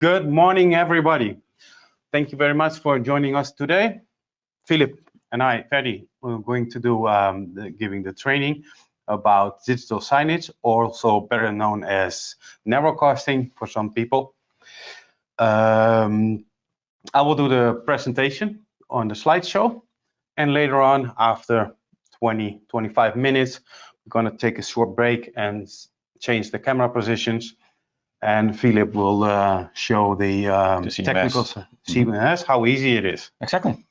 Good morning, everybody. Thank you very much for joining us today. Philip and I, Ferdy, are going to do giving the training about digital signage, also better known as narrowcasting for some people. I will do the presentation on the slideshow, and later on, after 20-25 minutes, we're going to take a short break and change the camera positions. And Philip will show the technical CMS, how easy it is. Exactly.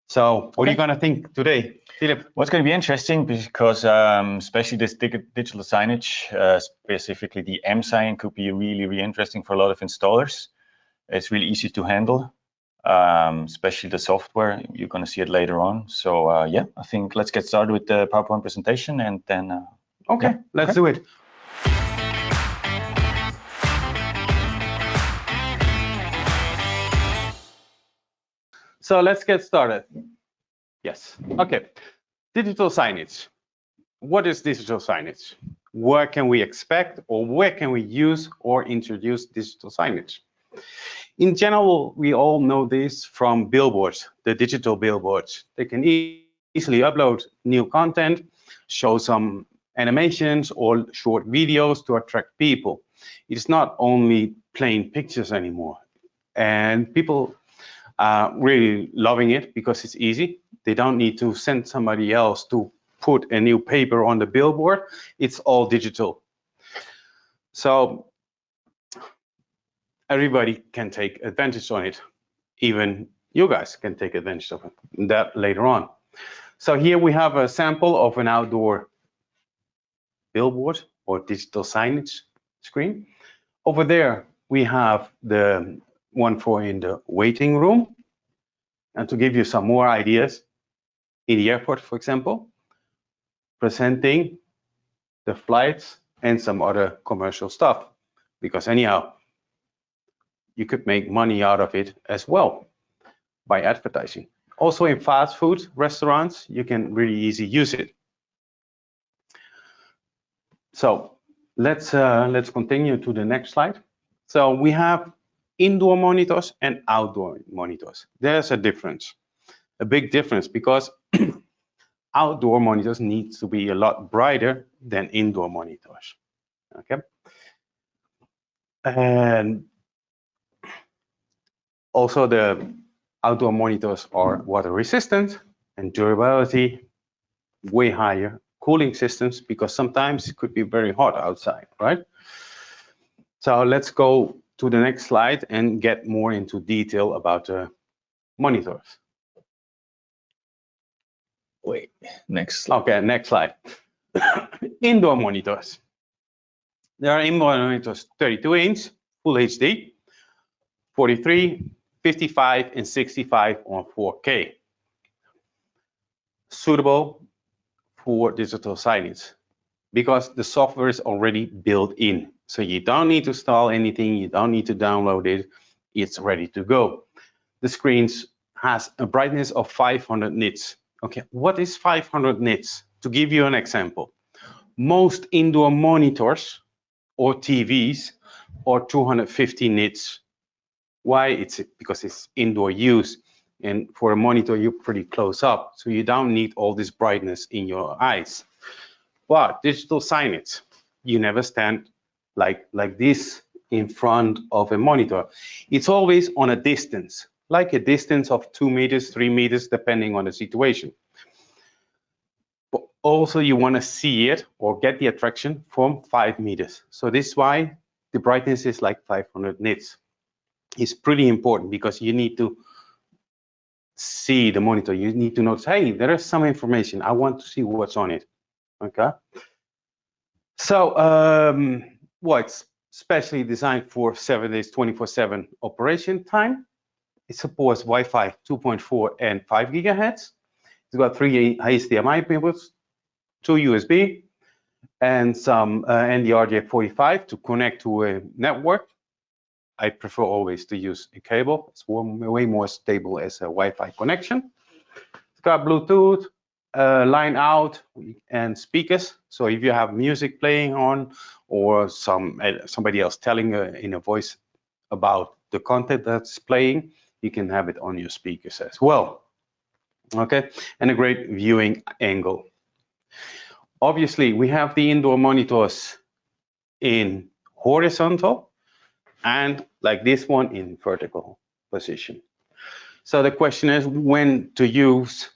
So what are you going to think today, Philip? What's going to be interesting, because especially this digital signage, specifically the MSign, could be really interesting for a lot of installers. It's really easy to handle, especially the software. You're going to see it later on. So yeah, I think let's get started with the PowerPoint presentation, and then okay, let's do it. So let's get started. Yes, okay. Digital signage. What is digital signage? Where can we expect, or where can we use or introduce digital signage? In general, we all know this from billboards, the digital billboards. They can easily upload new content, show some animations or short videos to attract people. It's not only plain pictures anymore. And people are really loving it because it's easy. They don't need to send somebody else to put a new paper on the billboard. It's all digital. So everybody can take advantage on it. Even you guys can take advantage of it, that later on. So here we have a sample of an outdoor billboard or digital signage screen. Over there, we have the one for in the waiting room. And to give you some more ideas, in the airport, for example, presenting the flights and some other commercial stuff. Because anyhow, you could make money out of it as well by advertising. Also in fast food restaurants, you can really easily use it. So let's continue to the next slide. So we have indoor monitors and outdoor monitors. There's a difference, a big difference, because outdoor monitors need to be a lot brighter than indoor monitors. Okay. And also the outdoor monitors are water resistant and durability way higher. Cooling systems, because sometimes it could be very hot outside, right? So let's go to the next slide and get more into detail about the monitors. wait, next slide. Okay, next slide. Indoor monitors. There are indoor monitors 32-inch, full HD, 43, 55, and 65 on 4K. Suitable for digital signage because the software is already built in. So you don't need to install anything, you don't need to download it, it's ready to go. The screens has a brightness of 500 nits. Okay, what is 500 nits? To give you an example, most indoor monitors or TVs are 250 nits. Why? It's because it's indoor use, and for a monitor you're pretty close up, so you don't need all this brightness in your eyes. But digital signage, you never stand like this in front of a monitor. It's always on a distance, like a distance of 2 meters, 3 meters, depending on the situation. But also you want to see it or get the attraction from 5 meters. So this is why the brightness is like 500 nits. It's pretty important because you need to see the monitor. You need to notice, hey, there is some information. I want to see what's on it. Okay. So, well, it's specially designed for 7 days, 24/7 operation time. It supports Wi-Fi 2.4 and 5 gigahertz. It's got 3 HDMI ports, 2 USB, and some ND-RJ45 to connect to a network. I prefer always to use a cable. It's way more stable as a Wi-Fi connection. It's got Bluetooth, line out, and speakers. So if you have music playing on, or somebody else telling in a voice about the content that's playing, you can have it on your speakers as well. Okay, and a great viewing angle. Obviously, we have the indoor monitors in horizontal and like this one in vertical position. So the question is when to use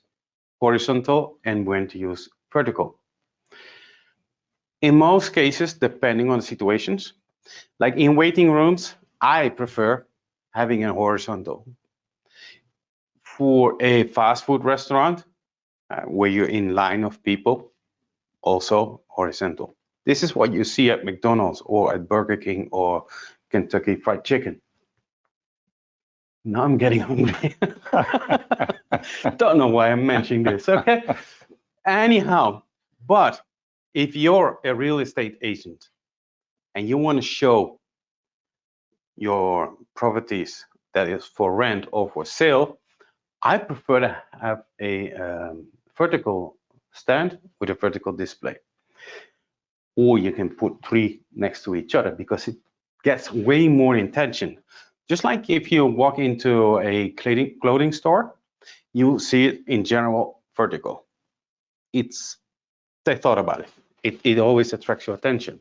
horizontal and when to use vertical. In most cases, depending on the situations, like in waiting rooms, I prefer having a horizontal. For a fast food restaurant, where you're in line of people, also horizontal. This is what you see at McDonald's or at Burger King or Kentucky Fried Chicken. Now I'm getting hungry. Don't know why I'm mentioning this, okay? Anyhow, but if you're a real estate agent and you want to show your properties that is for rent or for sale, I prefer to have a vertical stand with a vertical display. Or you can put 3 next to each other because it gets way more attention. Just like if you walk into a clothing store, you see it in general vertical. They thought about it. It always attracts your attention.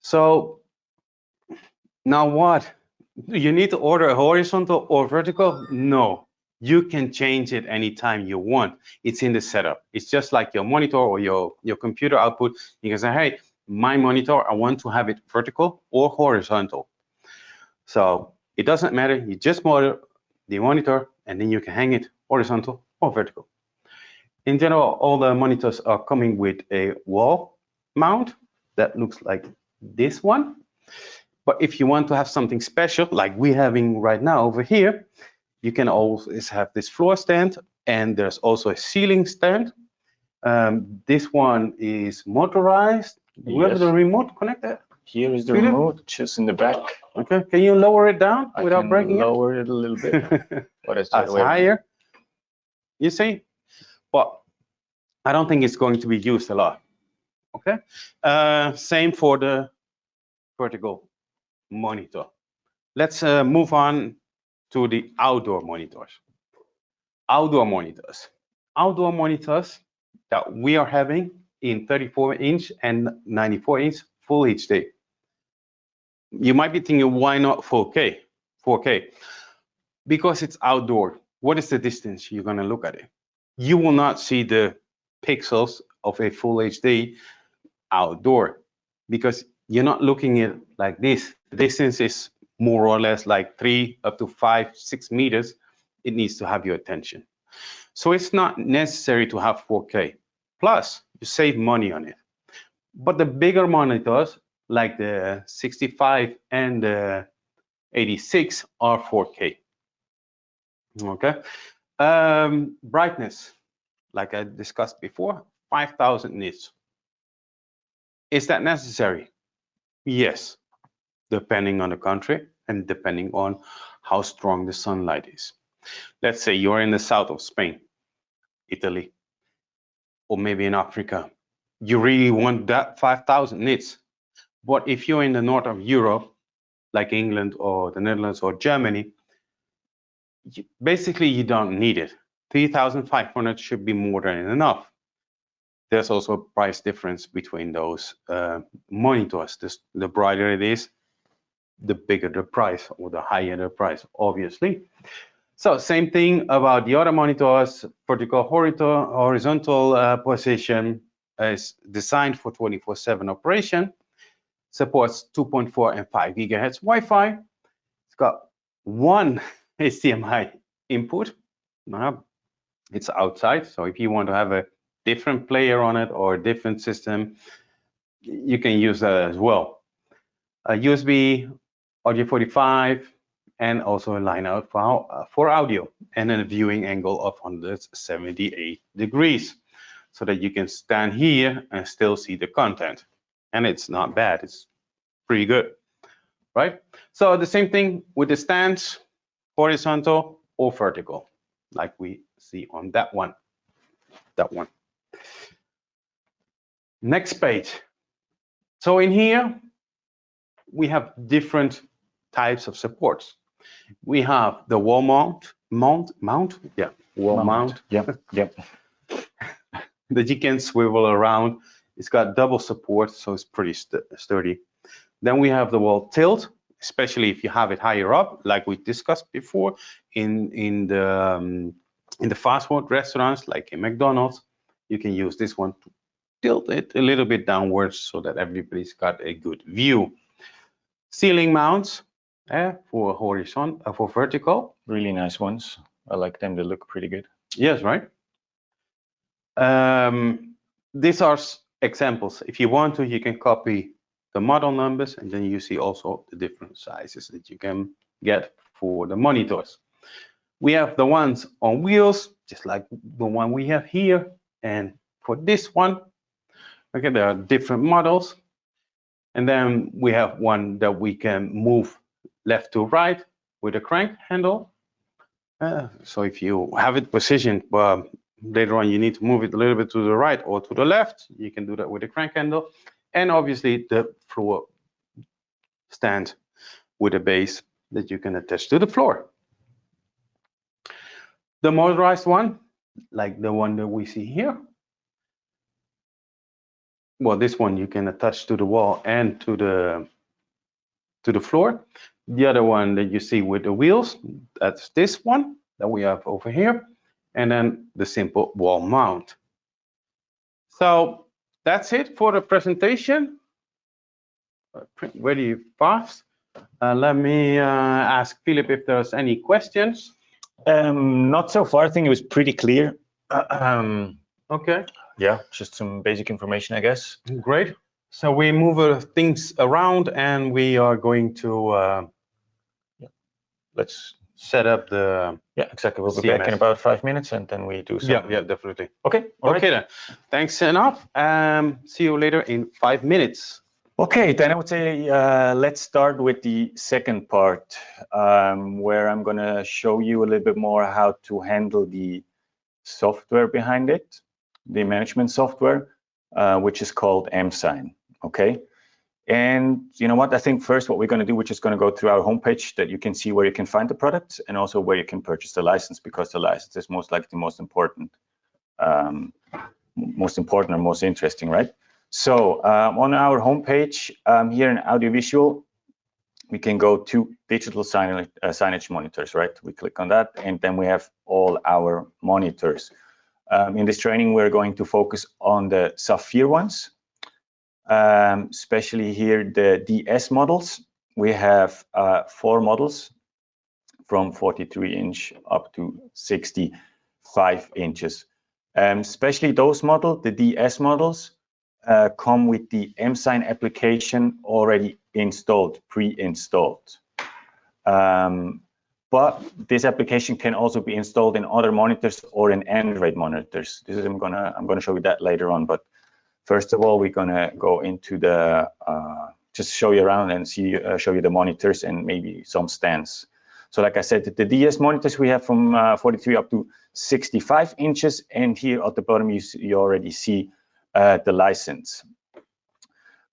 So now what? You need to order a horizontal or vertical? No, you can change it anytime you want. It's in the setup. It's just like your monitor or your computer output. You can say, hey, my monitor, I want to have it vertical or horizontal. So it doesn't matter. You just monitor the monitor and then you can hang it horizontal or vertical. In general, all the monitors are coming with a wall mount that looks like this one. But if you want to have something special, like we're having right now over here, you can always have this floor stand, and there's also a ceiling stand. This one is motorized. We have the remote connected. Here is the remote, just in the back. Okay, can you lower it down without breaking it? I can lower it a little bit. What is that? Higher. You see? But I don't think it's going to be used a lot. Okay. Same for the vertical monitor. Let's move on to the outdoor monitors. Outdoor monitors that we are having in 34-inch and 94-inch full HD. You might be thinking, why not 4K? 4K. Because it's outdoor. What is the distance you're going to look at it? You will not see the pixels of a full HD outdoor because you're not looking at it like this. The distance is more or less like 3 up to 5, 6 meters. It needs to have your attention. So it's not necessary to have 4K. Plus, you save money on it. But the bigger monitors, like the 65 and the 86, are 4K. Okay. Brightness, like I discussed before, 5,000 nits. Is that necessary? Yes, depending on the country and depending on how strong the sunlight is. Let's say you're in the south of Spain, Italy, or maybe in Africa. You really want that 5,000 nits. But if you're in the north of Europe, like England or the Netherlands or Germany, basically you don't need it. 3,500 should be more than enough. There's also a price difference between those monitors. The brighter it is, the bigger the price or the higher the price, obviously. So same thing about the other monitors. Vertical horizontal position is designed for 24/7 operation. Supports 2.4 and 5 gigahertz Wi-Fi. It's got one HDMI input. It's outside, so if you want to have a different player on it or a different system, you can use that as well. A USB, audio 45, and also a line out for audio, and a viewing angle of 178 degrees, so that you can stand here and still see the content. And it's not bad, it's pretty good, right? So the same thing with the stands, horizontal or vertical, like we see on that one. Next page. So in here, we have different types of supports. We have the wall mount, wall mount. Yep. That you can swivel around. It's got double support, so it's pretty sturdy. Then we have the wall tilt, especially if you have it higher up, like we discussed before in the fast food restaurants, like in McDonald's. You can use this one to tilt it a little bit downwards so that everybody's got a good view. Ceiling mounts for horizontal, for vertical. Really nice ones. I like them. They look pretty good. Yes, right. These are examples. If you want to, you can copy the model numbers, and then you see also the different sizes that you can get for the monitors. We have the ones on wheels, just like the one we have here. And for this one, okay, there are different models. And then we have one that we can move left to right with a crank handle. So if you have it positioned, later on you need to move it a little bit to the right or to the left, you can do that with a crank handle. And obviously the floor stand with a base that you can attach to the floor. The motorized one, like the one that we see here. Well, this one you can attach to the wall and to the floor. The other one that you see with the wheels, that's this one that we have over here. And then the simple wall mount. So that's it for the presentation. Very fast. Let me ask Philip if there's any questions. Not so far. I think it was pretty clear. Okay. Yeah, just some basic information, I guess. Great. So we move things around, and we are going to Let's set up the. Yeah, exactly. We'll be CMS. back in about 5 minutes, and then we do some. Yeah, definitely. Okay. Okay then. Thanks enough. See you later in 5 minutes. Okay, then I would say let's start with the second part, where I'm going to show you a little bit more how to handle the software behind it, the management software, which is called MSign. Okay. And you know what? I think first what we're going to do, we're just going to go through our homepage that you can see where you can find the products and also where you can purchase the license, because the license is most likely the most important or most interesting, right? So on our homepage here in audiovisual, we can go to digital signage monitors, right? We click on that, and then we have all our monitors. In this training, we're going to focus on the Safire ones. Especially here the DS models. We have 4 models from 43-inch up to 65 inches. Especially those models, the DS models, come with the MSign application already installed, pre-installed. But this application can also be installed in other monitors or in Android monitors. This is I'm gonna show you that later on, but first of all, we're gonna go into the just show you around and show you the monitors and maybe some stands. So like I said, the DS monitors we have from 43 up to 65 inches, and here at the bottom you already see the license.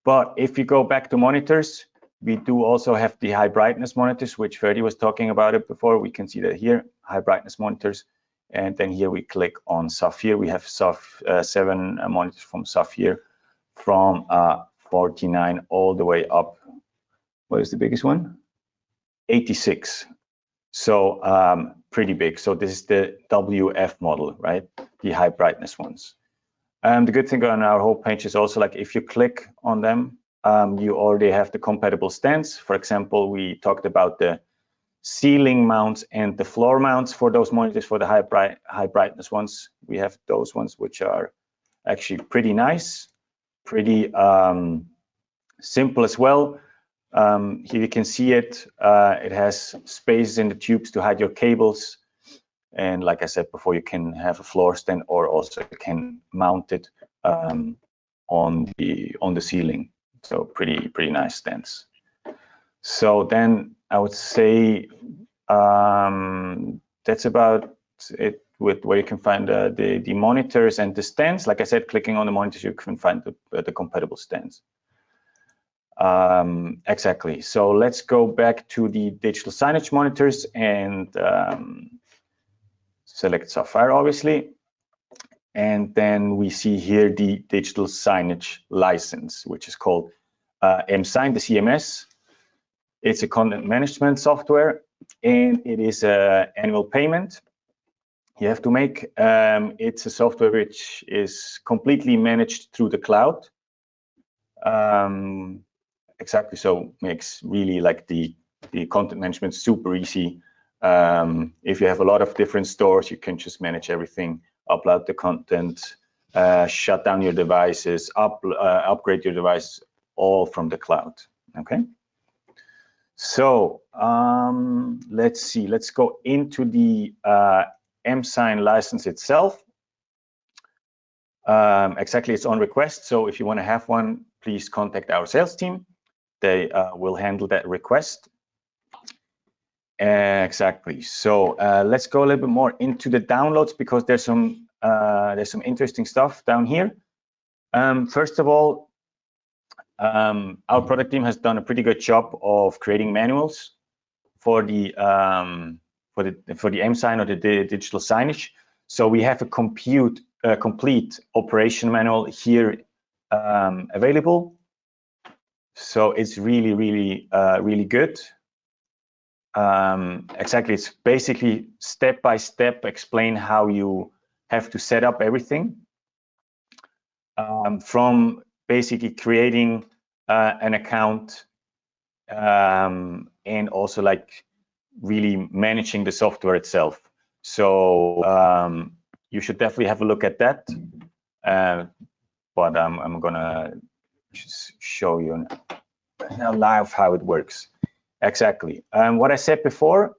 But if you go back to monitors, we do also have the high brightness monitors, which Ferdy was talking about it before. We can see that here, high brightness monitors. And then here we click on Safire. We have 7 monitors from Safire from 49 all the way up. What is the biggest one? 86. So pretty big. So this is the WF model, right? The high brightness ones. The good thing on our whole page is also, like, if you click on them, you already have the compatible stands. For example, we talked about the ceiling mounts and the floor mounts for those monitors. For the high brightness ones, we have those ones, which are actually pretty nice, pretty simple as well. Here you can see it. It has spaces in the tubes to hide your cables, and like I said before, you can have a floor stand, or also you can mount it on the ceiling. So pretty nice stands. So then I would say that's about it with where you can find the monitors and the stands. Like I said, clicking on the monitors, you can find the compatible stands. Exactly. So let's go back to the digital signage monitors and select Safire, obviously. And then we see here the digital signage license, which is called MSign, the CMS. It's a content management software, and it is an annual payment you have to make. It's a software which is completely managed through the cloud. Exactly, so makes really like the content management super easy. If you have a lot of different stores, you can just manage everything, upload the content, shut down your devices, upgrade your device, all from the cloud. Okay. So let's see. Let's go into the MSign license itself. Exactly, it's on request. So if you want to have one, please contact our sales team. They will handle that request. Exactly. So let's go a little bit more into the downloads, because there's some interesting stuff down here. First of all, our product team has done a pretty good job of creating manuals for the MSign or the digital signage. So we have a complete operation manual here available. So it's really good. Exactly, it's basically step by step explain how you have to set up everything, from basically creating an account and also like really managing the software itself. So you should definitely have a look at that. But I'm gonna just show you now live how it works. Exactly. What I said before,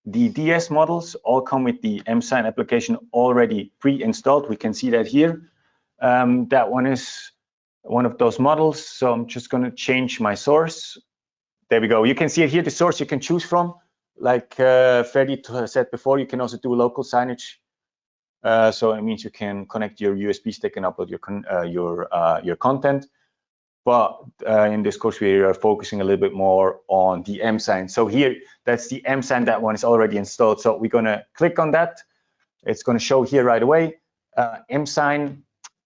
the DS models all come with the MSign application already pre-installed. We can see that here. That one is one of those models. So I'm just going to change my source. There we go. You can see it here, the source you can choose from. Like Ferdy said before, you can also do local signage. So it means you can connect your USB stick and upload your content. But in this course, we are focusing a little bit more on the MSign. So here, that's the MSign. That one is already installed. So we're going to click on that. It's going to show here right away. MSign,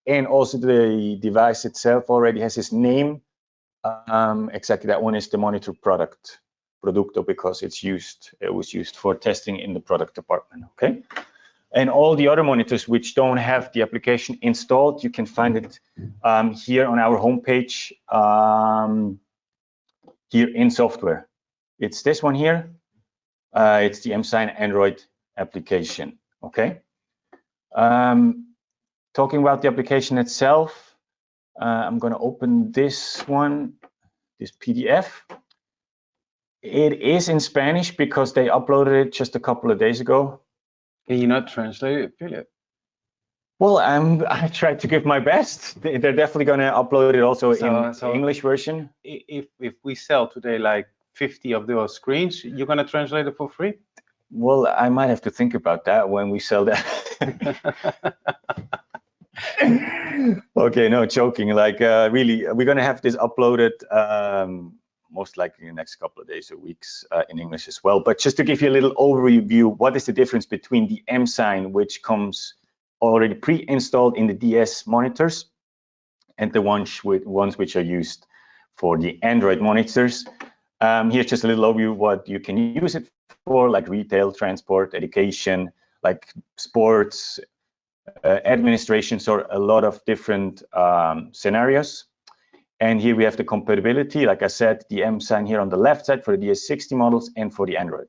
and also the device itself already has its name. Exactly, that one is the monitor Producto, because it was used for testing in the product department. Okay. And all the other monitors which don't have the application installed, you can find it here on our homepage, here in software. It's this one here. It's the MSign Android application. Okay. Talking about the application itself, I'm going to open this one, this PDF. It is in Spanish because they uploaded it just a couple of days ago. Can you not translate it, Philip? Well, I tried to give my best. They're definitely going to upload it also in English version. If we sell today like 50 of those screens, you're going to translate it for free? Well, I might have to think about that when we sell that. Okay, no, joking. Like really, we're going to have this uploaded most likely in the next couple of days or weeks in English as well. But just to give you a little overview, what is the difference between the MSign, which comes already pre-installed in the DS monitors, and the ones which are used for the Android monitors. Here's just a little overview what you can use it for, like retail, transport, education, like sports, administration, so a lot of different scenarios. And here we have the compatibility, like I said, the MSign here on the left side for the DS60 models and for the Android.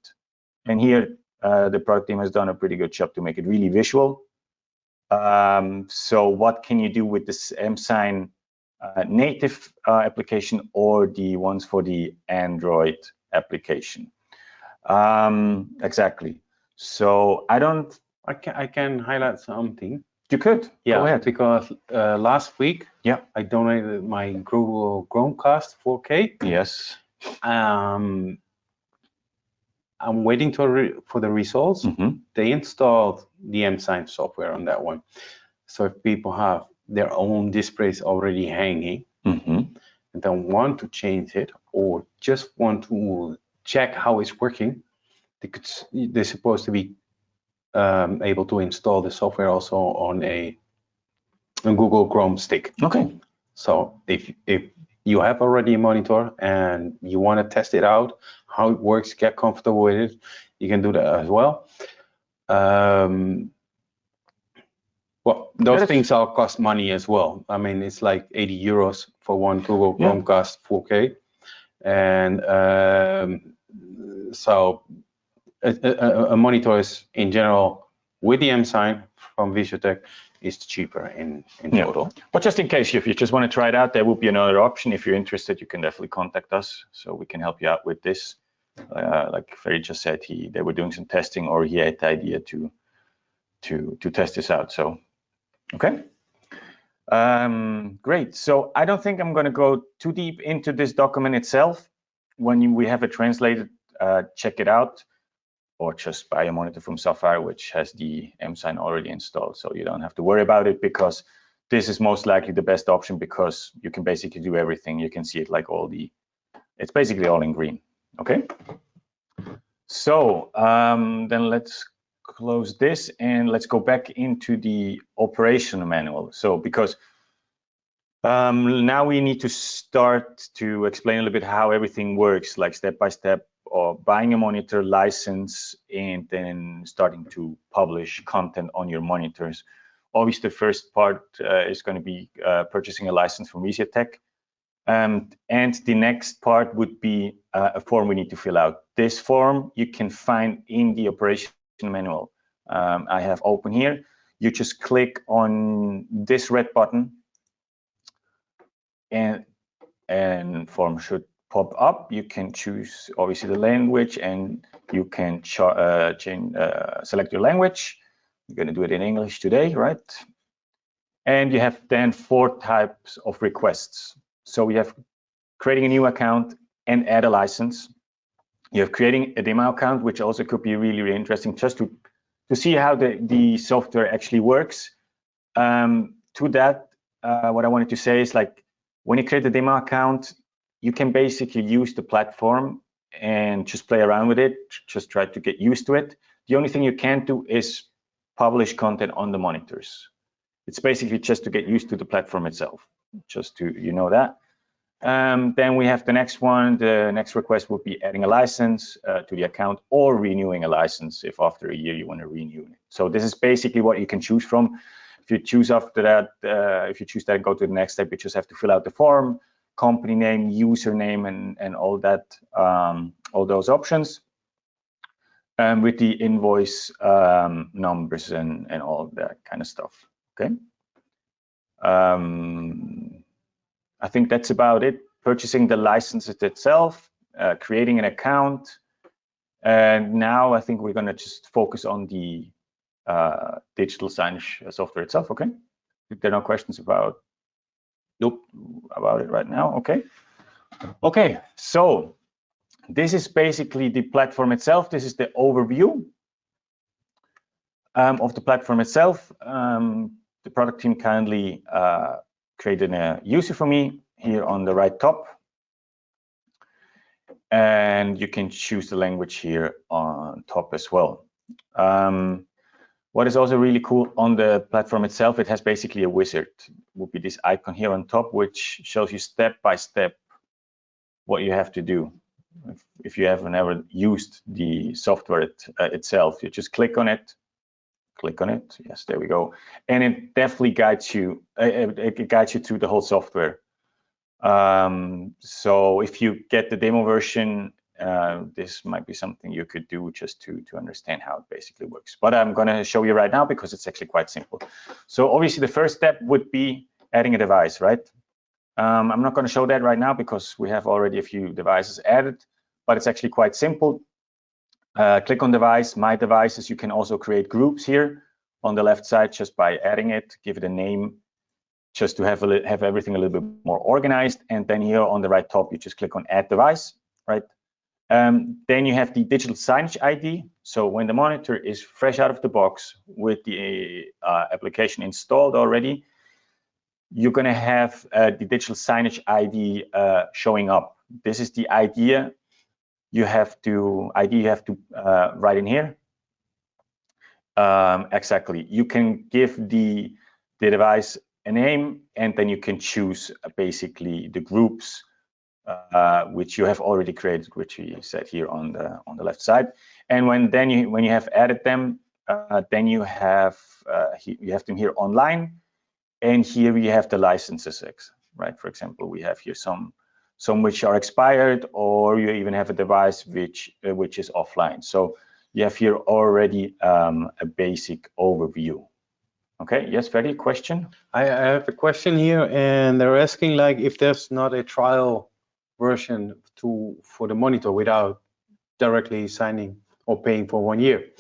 And here the product team has done a pretty good job to make it really visual. So what can you do with this MSign native application or the ones for the Android application? Exactly. So I can highlight something. You could. Yeah, go ahead. Because last week, yeah, I donated my Google Chromecast 4K. Yes. I'm waiting for the results. Mm-hmm. They installed the MSign software on that one. So if people have their own displays already hanging, mm-hmm. and don't want to change it or just want to check how it's working, they're supposed to be able to install the software also on a Google Chrome stick. Okay. So if you have already a monitor and you want to test it out, how it works, get comfortable with it, you can do that as well. Well, those things all cost money as well. I mean, it's like 80 euros for one Google Chromecast 4K. And so a monitor is in general with the MSign from Visiotech is cheaper in total. But just in case, if you just want to try it out, there will be another option. If you're interested, you can definitely contact us so we can help you out with this. Like Ferry just said, they were doing some testing, or he had the idea to test this out. So, okay. Great. So I don't think I'm going to go too deep into this document itself. When we have it translated, check it out, or just buy a monitor from Safire, which has the MSign already installed. So you don't have to worry about it, because this is most likely the best option, because you can basically do everything. You can see it like it's basically all in green. Okay. So then let's close this and let's go back into the operational manual. So because now we need to start to explain a little bit how everything works, like step by step, or buying a monitor, license, and then starting to publish content on your monitors. Obviously, the first part is going to be purchasing a license from Visiotech. And the next part would be a form we need to fill out. This form you can find in the operation manual. I have open here. You just click on this red button, and form should pop up. You can choose obviously the language, and you can select your language. We're going to do it in English today, right? And you have then 4 types of requests. So we have creating a new account and add a license. You have creating a demo account, which also could be really, really interesting, just to see how the software actually works. To that, what I wanted to say is, like, when you create a demo account, you can basically use the platform and just play around with it, just try to get used to it. The only thing you can't do is publish content on the monitors. It's basically just to get used to the platform itself, just to, that. Then we have the next one. The next request would be adding a license to the account, or renewing a license if after a year you want to renew it. So this is basically what you can choose from. If you choose after that, if you choose that and go to the next step, you just have to fill out the form, company name, username, and all that, all those options, with the invoice numbers and all that kind of stuff. Okay. I think that's about it. Purchasing the licenses itself, creating an account, and now I think we're going to just focus on the digital signage software itself. Okay. If there are no questions about it right now. Okay. Okay. So this is basically the platform itself. This is the overview of the platform itself. The product team kindly created a user for me here on the right top, and you can choose the language here on top as well. What is also really cool on the platform itself, it has basically a wizard. It will be this icon here on top, which shows you step by step what you have to do. If you haven't ever used the software itself, you just click on it. Yes, there we go. And it definitely guides you. It guides you through the whole software. So if you get the demo version, this might be something you could do just to understand how it basically works. But I'm going to show you right now because it's actually quite simple. So obviously the first step would be adding a device, right? I'm not going to show that right now because we have already a few devices added, but it's actually quite simple. Click on device, my devices. You can also create groups here on the left side just by adding it, give it a name, just to have everything a little bit more organized. And then here on the right top, you just click on add device, right? Then you have the digital signage ID. So when the monitor is fresh out of the box with the application installed already, you're going to have the digital signage ID showing up. This is the idea. You have to write in here. Exactly. You can give the device a name, and then you can choose basically the groups which you have already created, which we said here on the left side. And when you have added them, then you have them here online, and here we have the licenses, right? For example, we have here some which are expired, or you even have a device which is offline. So you have here already a basic overview. Okay, yes, Ferdy, question? I have a question here, and they're asking like if there's not a trial version for the monitor without directly signing or paying for 1 year.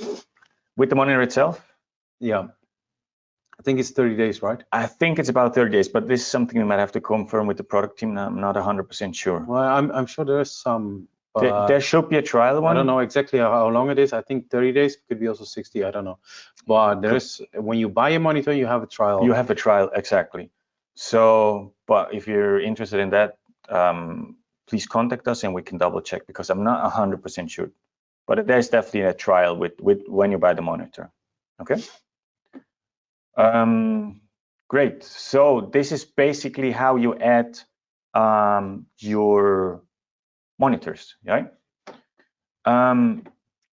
With the monitor itself? Yeah. I think it's 30 days, right? I think it's about 30 days, but this is something you might have to confirm with the product team. I'm not 100% sure. Well, I'm sure there's some. There should be a trial one. I don't know exactly how long it is. I think 30 days, could be also 60, I don't know. But there's, when you buy a monitor, you have a trial. You have a trial, exactly. So, but if you're interested in that, please contact us and we can double check, because I'm not 100% sure. But there's definitely a trial with when you buy the monitor. Okay. Great. So this is basically how you add your monitors, right?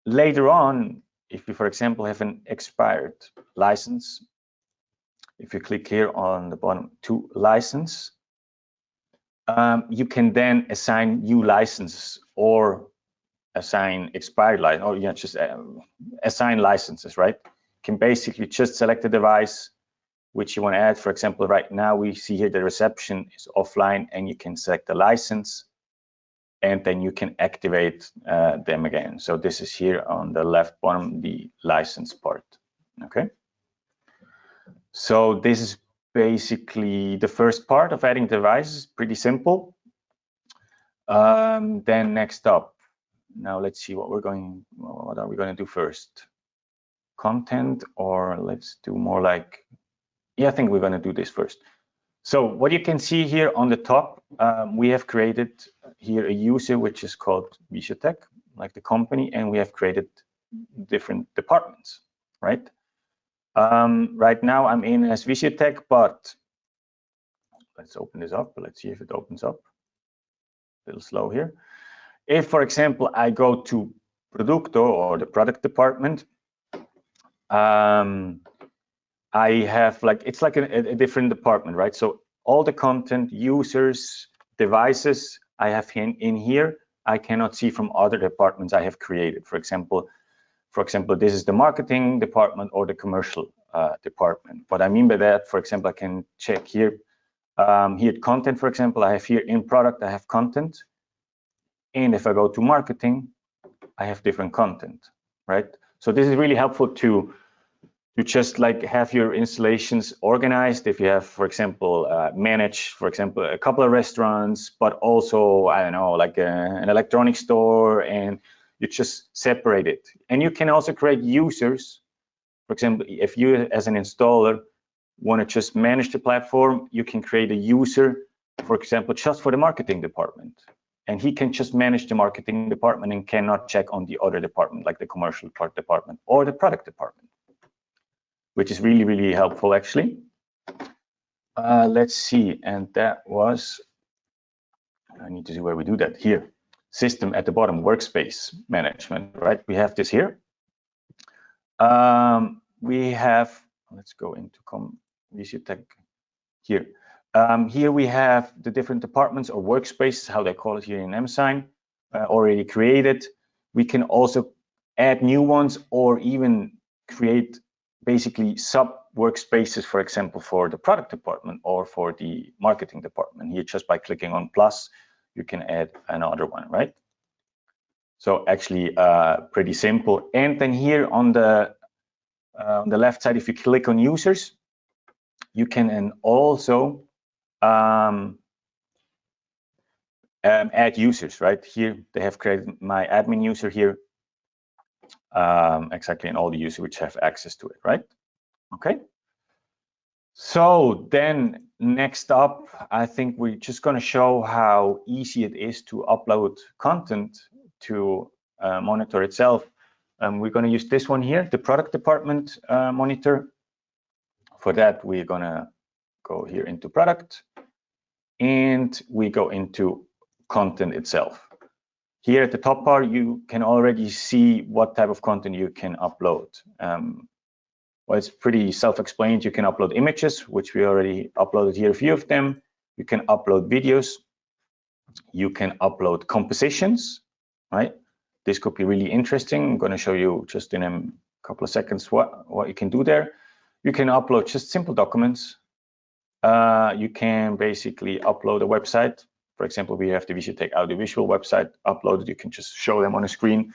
Later on, if you, for example, have an expired license, if you click here on the bottom to license, you can then assign new licenses or assign expired license, or just assign licenses, right? You can basically just select the device which you want to add. For example, right now we see here the reception is offline, and you can select the license, and then you can activate them again. So this is here on the left bottom, the license part. Okay. So this is basically the first part of adding devices. Pretty simple. Then next up, now let's see what are we going to do first? Content, or let's do more like, yeah, I think we're going to do this first. So what you can see here on the top, we have created here a user which is called Visiotech, like the company, and we have created different departments, right? Right now I'm in as Visiotech, but let's open this up. Let's see if it opens up. A little slow here. If, for example, I go to Producto, or the product department, I have it's like a different department, right? So all the content, users, devices I have in here, I cannot see from other departments I have created. For example, this is the marketing department or the commercial department. What I mean by that, for example, I can check here. Here content, for example, I have here in product, I have content. And if I go to marketing, I have different content, right? So this is really helpful to just like have your installations organized. If you have, for example, manage, for example, a couple of restaurants, but also, I don't know, like an electronic store, and you just separate it. And you can also create users. For example, if you as an installer want to just manage the platform, you can create a user, for example, just for the marketing department. And he can just manage the marketing department and cannot check on the other department, like the commercial part department or the product department, which is really, really helpful, actually. Let's see, and that was, I need to see where we do that here. System at the bottom, workspace management, right? We have this here. We have, let's go into Visiotech here. Here we have the different departments or workspaces, how they call it here in MSign, already created. We can also add new ones, or even create basically sub workspaces, for example, for the product department or for the marketing department. Here, just by clicking on plus, you can add another one, right? So actually pretty simple. And then here on the left side, if you click on users, you can also add users, right? Here they have created my admin user here, exactly, and all the users which have access to it, right? Okay. So then Next up, I think we're just going to show how easy it is to upload content to monitor itself. We're going to use this one here, the product department monitor. For that, we're going to go here into product, and we go into content itself. Here at the top bar, you can already see what type of content you can upload. Well, it's pretty self-explained. You can upload images, which we already uploaded here, a few of them. You can upload videos. You can upload compositions, right? This could be really interesting. I'm going to show you just in a couple of seconds what you can do there. You can upload just simple documents. You can basically upload a website. For example, we have the Visiotech audiovisual website uploaded. You can just show them on a screen.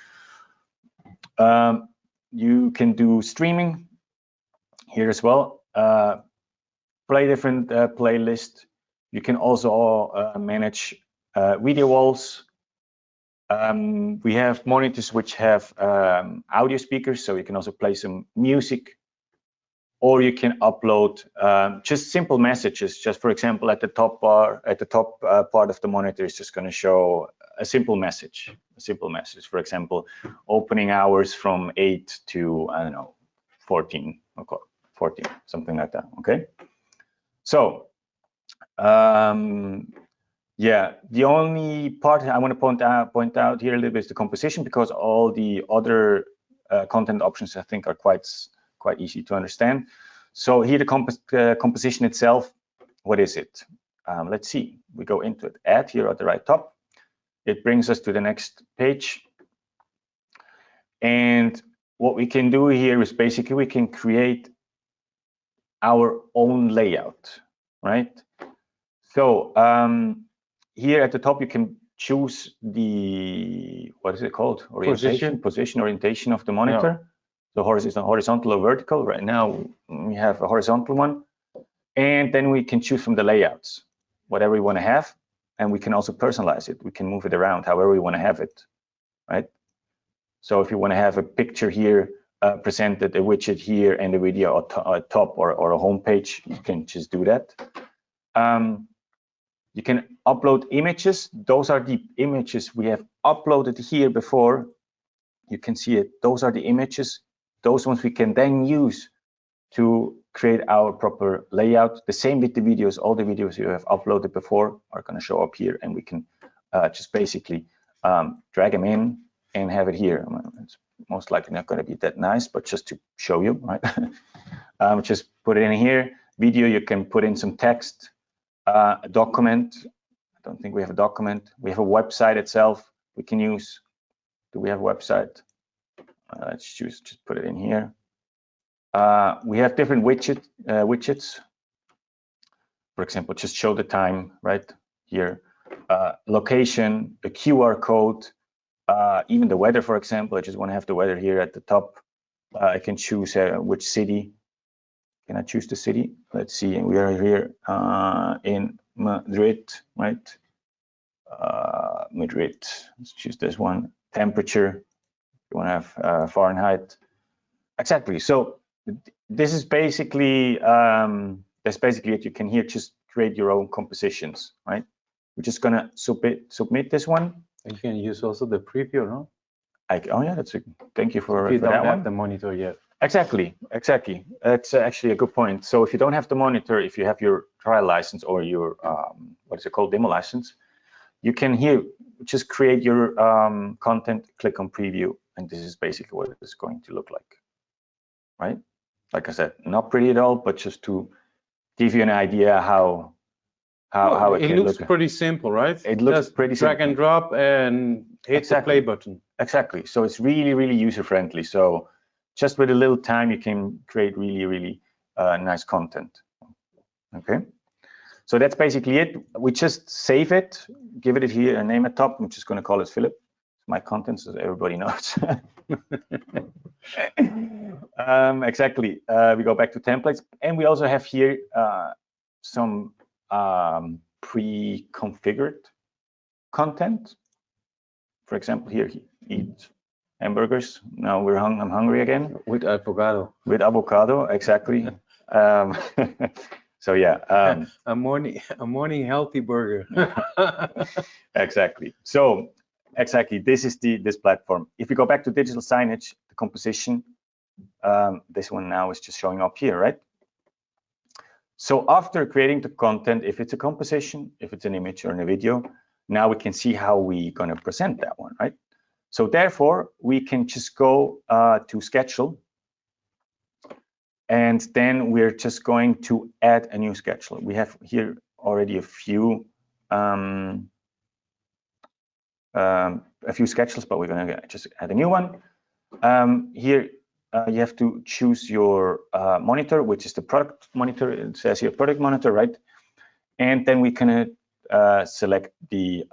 You can do streaming here as well. Play different playlists. You can also manage video walls. We have monitors which have audio speakers, so you can also play some music. Or you can upload just simple messages. Just for example, at the top bar, at the top part of the monitor is just going to show a simple message. A simple message, for example, opening hours from 8 to, I don't know, 14 o'clock. 14, something like that. Okay. So, yeah, the only part I want to point out here a little bit is the composition, because all the other content options I think are quite easy to understand. So here the composition itself, what is it? Let's see. We go into it. Add here at the right top. It brings us to the next page. And what we can do here is basically we can create our own layout, right? So here at the top, you can choose the, what is it called? Position orientation of the monitor. Yeah. So horizontal or vertical. Right now we have a horizontal one. And then we can choose from the layouts, whatever we want to have. And we can also personalize it. We can move it around however we want to have it, right? So if you want to have a picture here, presented, a widget here, and a video at top or a home page, you can just do that. You can upload images. Those are the images we have uploaded here before. You can see it. Those are the images. Those ones we can then use to create our proper layout. The same with the videos. All the videos you have uploaded before are going to show up here, and we can just basically drag them in and have it here. It's most likely not going to be that nice, but just to show you, right? Just put it in here. Video, you can put in some text. A document. I don't think we have a document. We have a website itself we can use. Do we have a website? Let's choose, just put it in here. We have different widgets. For example, just show the time right here. Location, a QR code, even the weather, for example. I just want to have the weather here at the top. I can choose which city. Can I choose the city? Let's see. We are here in Madrid, right? Madrid. Let's choose this one. Temperature. You want to have Fahrenheit. Exactly. So this is basically that's basically it. You can here just create your own compositions, right? We're just gonna submit this one. And you can use also the preview, no? Oh yeah, that's a thank you for, if you for don't that have one. the monitor yet. Exactly. That's actually a good point. So if you don't have the monitor, if you have your trial license or your what is it called, demo license, you can here just create your content, click on preview, and this is basically what it's going to look like, right? Like I said, not pretty at all, but just to give you an idea how it looks look. pretty simple, right? It looks just pretty drag simple. and drop and hit the play button. Exactly. So it's really user friendly. So just with a little time, you can create really nice content. Okay. So that's basically it. We just save it, give it here a name at top. I'm just going to call it Philip. It's my content, so everybody knows. Exactly. We go back to templates, and we also have here some pre-configured content. For example, here, eat hamburgers. Now I'm hungry again. With avocado. With avocado, exactly. So yeah, a morning healthy burger. exactly. So exactly, this is this platform. If we go back to digital signage, the composition, this one now is just showing up here, right? So after creating the content, if it's a composition, if it's an image or in a video, now we can see how we're going to present that one, right? So therefore, we can just go to schedule, and then we're just going to add a new schedule. We have here already a few schedules, but we're going to just add a new one. Here you have to choose your monitor, which is the product monitor. It says here product monitor, right? And then we can select the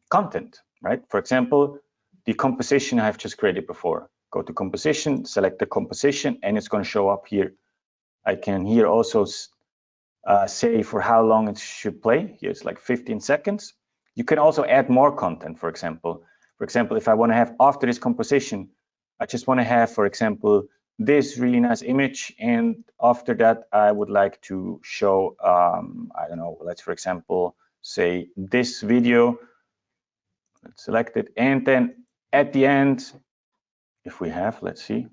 content, right? For example, the composition I've just created before. Go to composition, select the composition, and it's going to show up here. I can here also say for how long it should play. Here it's like 15 seconds. You can also add more content, for example. For example, if I want to have after this composition, I just want to have, for example, this really nice image, and after that, I would like to show, I don't know, let's, for example, say this video. Let's select it, and then at the end, if we have, let's see,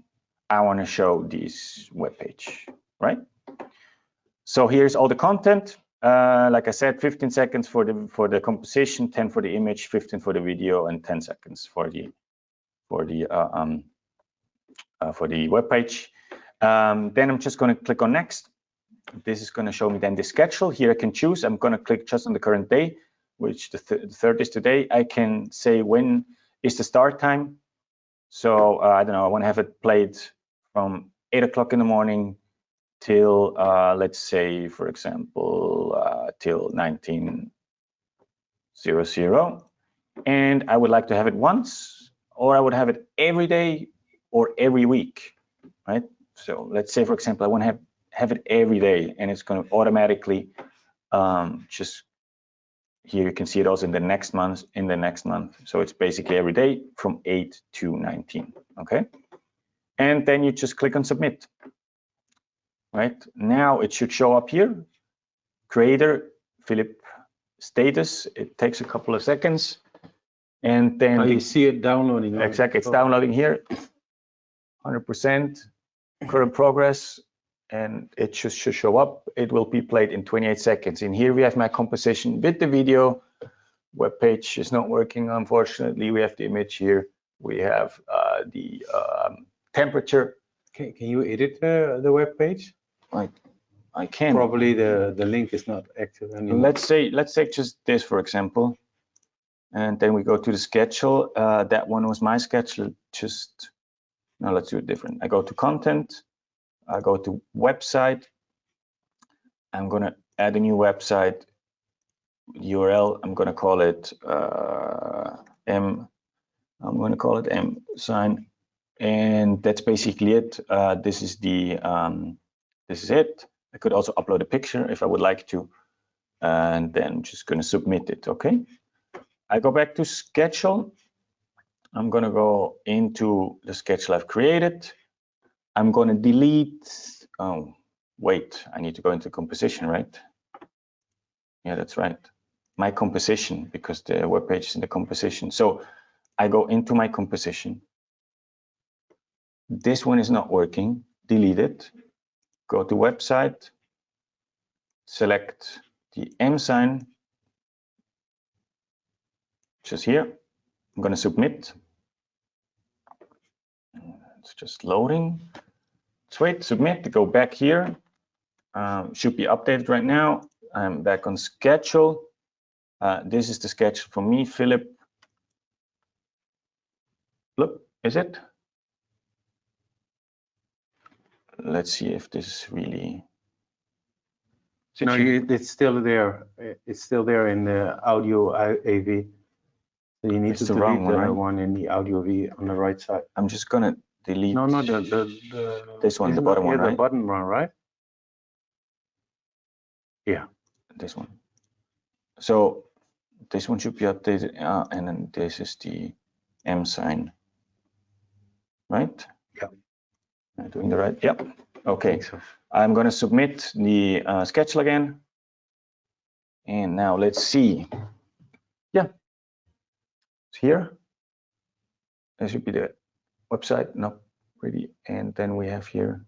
I want to show this web page, right? So here's all the content. Like I said, 15 seconds for the composition, 10 for the image, 15 for the video, and 10 seconds for the web page. Then I'm just going to click on next. This is going to show me then the schedule. Here I can choose. I'm going to click just on the current day, which the 3rd is today. I can say when is the start time. So I don't know, I want to have it played from 8 o'clock in the morning till let's say, for example, till 1900, and I would like to have it once, or I would have it every day or every week, right? So let's say, for example, I want to have it every day, and it's going to automatically just, here you can see it also in the next month, So it's basically every day from 8 to 19, okay? And then you just click on submit. Right now it should show up here, creator Philip status. It takes a couple of seconds, and then you see it downloading. Exactly, it's downloading here, 100% current progress, and it should show up. It will be played in 28 seconds. And here we have my composition with the video. Web page is not working, unfortunately. We have the image here. We have the temperature. Can you edit the web page? I can. Probably the link is not active anymore. Let's say just this, for example, and then we go to the schedule. That one was my schedule. Now let's do it different. I go to content. I go to website. I'm gonna add a new website URL. I'm gonna call it MSign, and that's basically it. This is it. I could also upload a picture if I would like to, and then just going to submit it. Okay. I go back to schedule. I'm going to go into the schedule I've created. I'm going to delete. Oh, wait, I need to go into composition, right? Yeah, that's right. My composition, because the web page is in the composition. So I go into my composition. This one is not working. Delete it. Go to website, select the MSign, just here. I'm going to submit. It's just loading. Let's wait, submit, go back here. Should be updated right now. I'm back on schedule. This is the schedule for me, Philip. Look, is it? Let's see if this is really. No, it's still there. It's still there in the audio AV. So you need to delete the one in the audio AV on the right side. I'm just gonna delete. No, this one, the bottom one, right? The bottom one, right? Yeah, this one. So this one should be updated, and then this is the MSign, right? Yeah. Am I doing the right? Yep. Okay, so I'm going to submit the schedule again. And now let's see. Yeah, it's here. That should be the website. No, pretty. And then we have here.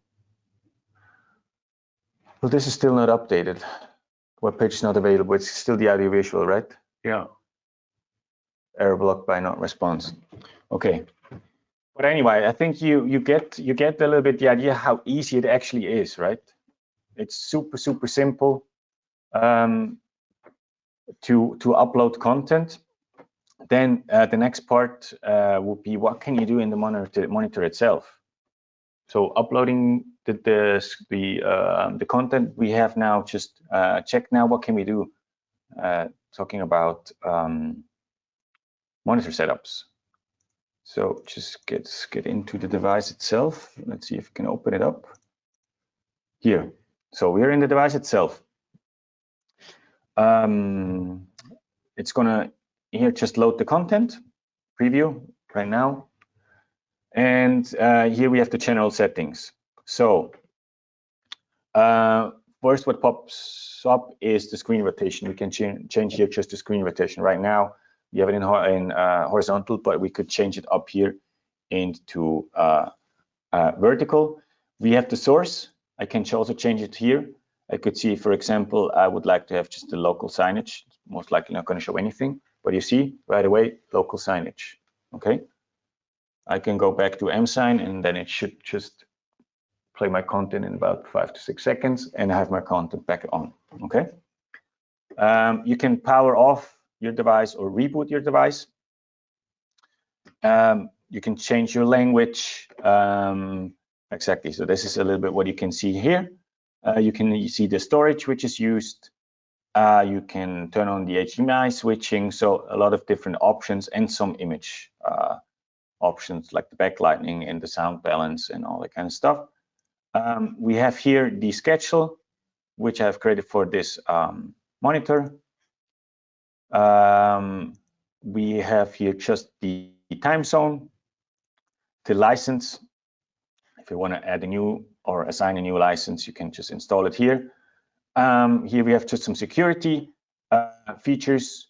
Well, this is still not updated. Web page is not available. It's still the audiovisual, right? Yeah. Error blocked by not response. Okay. But anyway, I think you get a little bit the idea how easy it actually is, right? It's super simple to upload content. Then the next part would be what can you do in the monitor itself. So uploading the content we have now, just check now what can we do. Talking about monitor setups. So just get into the device itself. Let's see if we can open it up here. So we're in the device itself. It's gonna here just load the content preview right now, and here we have the general settings. So first, what pops up is the screen rotation. We can change here just the screen rotation. Right now we have it in horizontal, but we could change it up here into vertical. We have the source. I can also change it here. I could see, for example, I would like to have just the local signage. It's most likely not going to show anything, but you see right away, local signage. Okay. I can go back to MSign, and then it should just play my content in about 5 to 6 seconds, and I have my content back on. Okay. You can power off your device or reboot your device. You can change your language. Exactly. So this is a little bit what you can see here. You can see the storage which is used. You can turn on the HDMI switching. So a lot of different options and some image options like the backlighting and the sound balance and all that kind of stuff. We have here the schedule, which I've created for this monitor. We have here just the time zone, the license. If you want to add a new or assign a new license, you can just install it here. Here we have just some security features.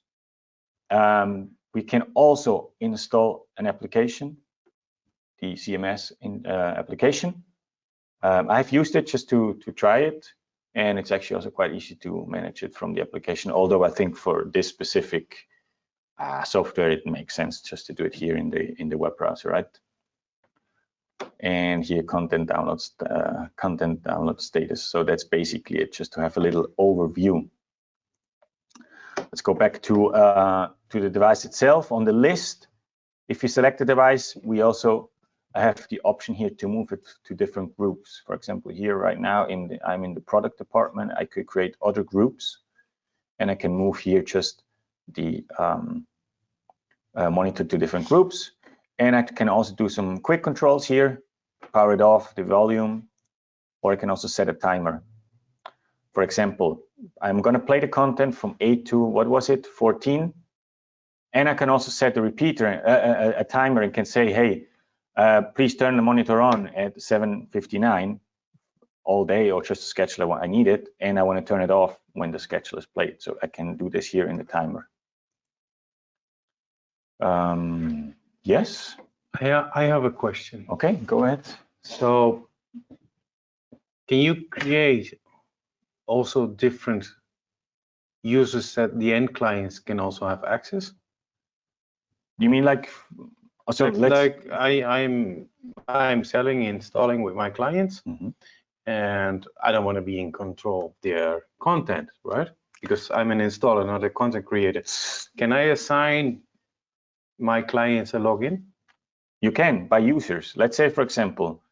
We can also install an application, the CMS application. I've used it just to try it, and it's actually also quite easy to manage it from the application. Although I think for this specific software, it makes sense just to do it here in the web browser, right? And here content download status. So that's basically it, just to have a little overview. Let's go back to the device itself. On the list, if you select the device, we also have the option here to move it to different groups. For example, here right now I'm in the product department. I could create other groups, and I can move here just the monitor to different groups. And I can also do some quick controls here, power it off, the volume, or I can also set a timer. For example, I'm going to play the content from 8 to, what was it, 14. And I can also set a repeater, a timer, and can say, hey, please turn the monitor on at 7:59 all day, or just a schedule I need it, and I want to turn it off when the schedule is played. So I can do this here in the timer. Yes? I have a question. Okay, go ahead. So can you create also different users that the end clients can also have access? You mean like, so like I'm selling, installing with my clients, and I don't want to be in control of their content, right? Because I'm an installer, not a content creator. Can I assign my clients a login? You can, by users. Let's say, for example,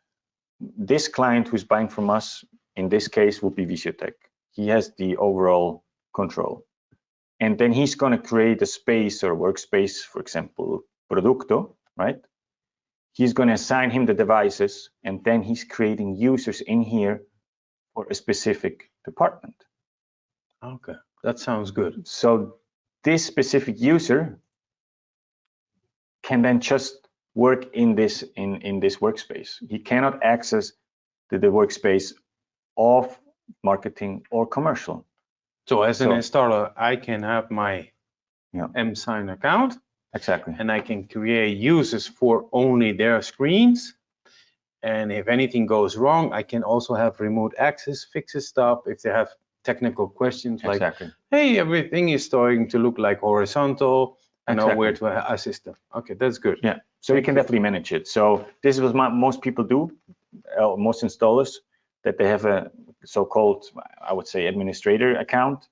this client who's buying from us, in this case, would be Visiotech. He has the overall control. And then he's going to create a space or workspace, for example, Producto, right? He's going to assign him the devices, and then he's creating users in here for a specific department. Okay, that sounds good. So this specific user can then just work in this workspace. He cannot access the workspace of marketing or commercial. So as an So- installer, I can have my Yeah. MSign account, Exactly. and I can create users for only their screens. And if anything goes wrong, I can also have remote access, fixes stuff. If they have technical questions like, Exactly. hey, everything is starting to look like horizontal, I know Exactly. where to assist them. Okay, that's good. Yeah. So you can definitely manage it. So this is what most people do, most installers, that they have a so-called, I would say, administrator account.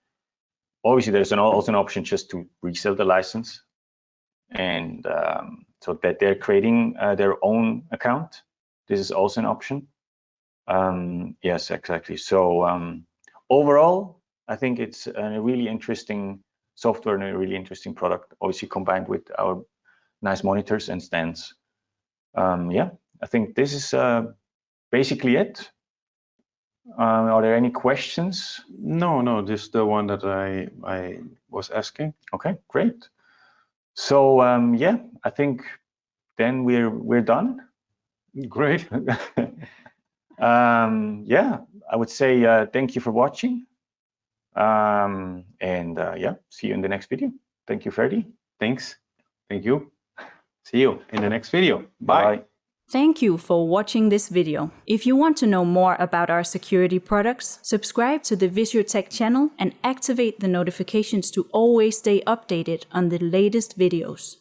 Obviously, there's also an option just to resell the license, and so that they're creating their own account. This is also an option. Yes, exactly. So overall, I think it's a really interesting software and a really interesting product, obviously combined with our nice monitors and stands. Yeah, I think this is basically it. Are there any questions? No, this is the one that I was asking. Okay, great. So yeah, I think then we're done. Great. Yeah, I would say thank you for watching. And yeah, see you in the next video. Thank you, Ferdy. Thanks. Thank you. See you in the next video. Bye. Bye. Thank you for watching this video. If you want to know more about our security products, subscribe to the Visiotech channel and activate the notifications to always stay updated on the latest videos.